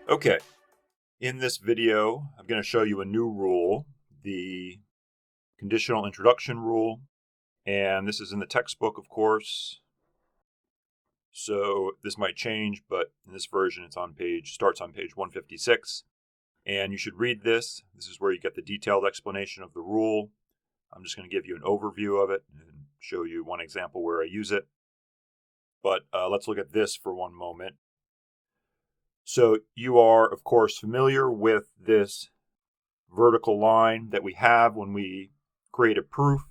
Okay, in this video, I'm going to show you a new rule, the conditional introduction rule, and this is in the textbook, of course. So this might change, but in this version, starts on page 156, and you should read this. This is where you get the detailed explanation of the rule. I'm just going to give you an overview of it and show you one example where I use it. But let's look at this for one moment. So you are, of course, familiar with this vertical line that we have when we create a proof.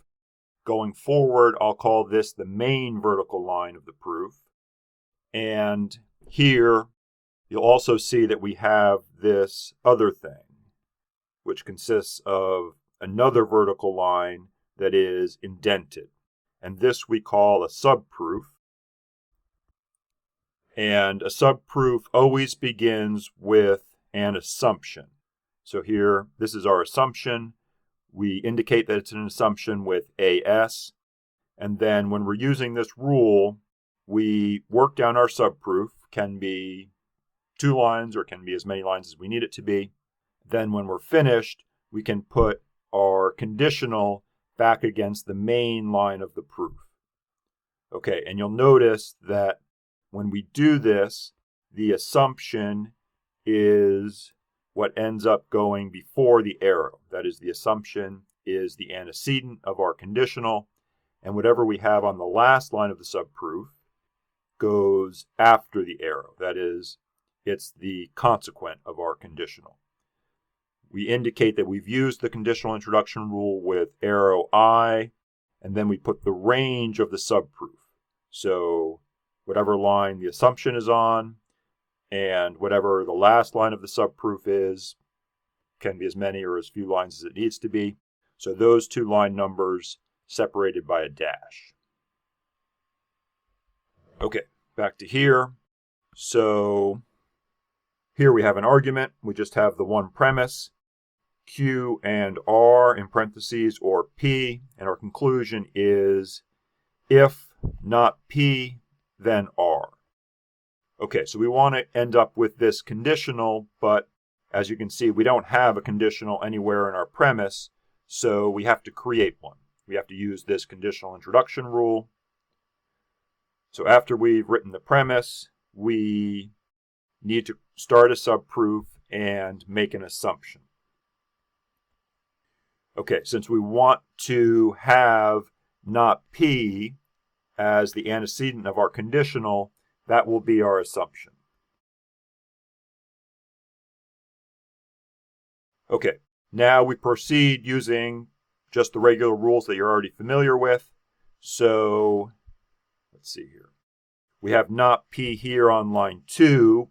Going forward, I'll call this the main vertical line of the proof. And here, you'll also see that we have this other thing, which consists of another vertical line that is indented. And this we call a subproof. And a subproof always begins with an assumption. So here, this is our assumption. We indicate that it's an assumption with AS. And then when we're using this rule, we work down our subproof. Can be 2 lines or can be as many lines as we need it to be. Then when we're finished, we can put our conditional back against the main line of the proof. Okay, and you'll notice that when we do this, the assumption is what ends up going before the arrow. That is, the assumption is the antecedent of our conditional, and whatever we have on the last line of the subproof goes after the arrow. That is, it's the consequent of our conditional. We indicate that we've used the conditional introduction rule with arrow I, and then we put the range of the subproof. So whatever line the assumption is on, and whatever the last line of the subproof is, can be as many or as few lines as it needs to be. So those 2 line numbers separated by a dash. Okay, back to here. So here we have an argument. We just have the one premise, Q and R in parentheses, or P, and our conclusion is if not P, then R. Okay, so we want to end up with this conditional, but as you can see, we don't have a conditional anywhere in our premise, so we have to create one. We have to use this conditional introduction rule. So after we've written the premise, we need to start a subproof and make an assumption. Okay, since we want to have not P as the antecedent of our conditional, that will be our assumption. Okay, now we proceed using just the regular rules that you're already familiar with. So let's see here. We have not P here on line 2.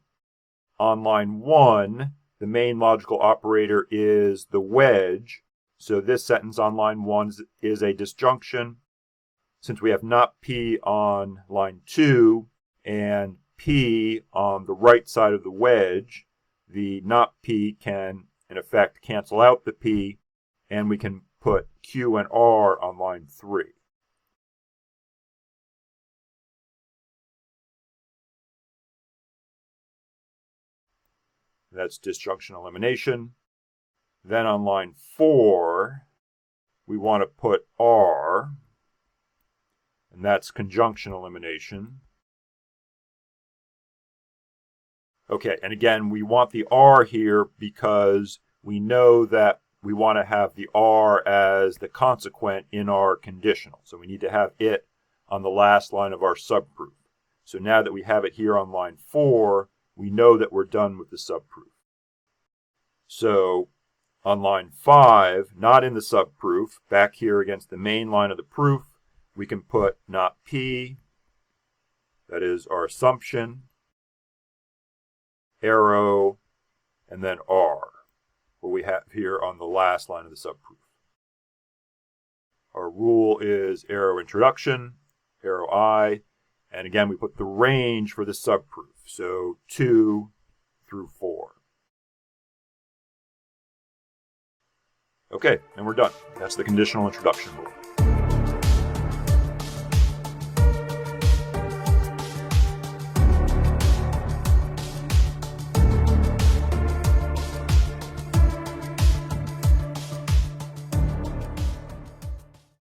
On line 1, the main logical operator is the wedge. So this sentence on line 1 is a disjunction. Since we have not P on line 2 and P on the right side of the wedge, the not P can, in effect, cancel out the P, and we can put Q and R on line 3. That's disjunction elimination. Then on line 4, we want to put R, and that's conjunction elimination. Okay, and again, we want the R here because we know that we want to have the R as the consequent in our conditional. So we need to have it on the last line of our subproof. So now that we have it here on line 4, we know that we're done with the subproof. So on line 5, not in the subproof, back here against the main line of the proof, we can put not P, that is our assumption, arrow, and then R, what we have here on the last line of the subproof. Our rule is arrow introduction, arrow I, and again we put the range for the subproof, so 2 through 4. Okay, and we're done. That's the conditional introduction rule.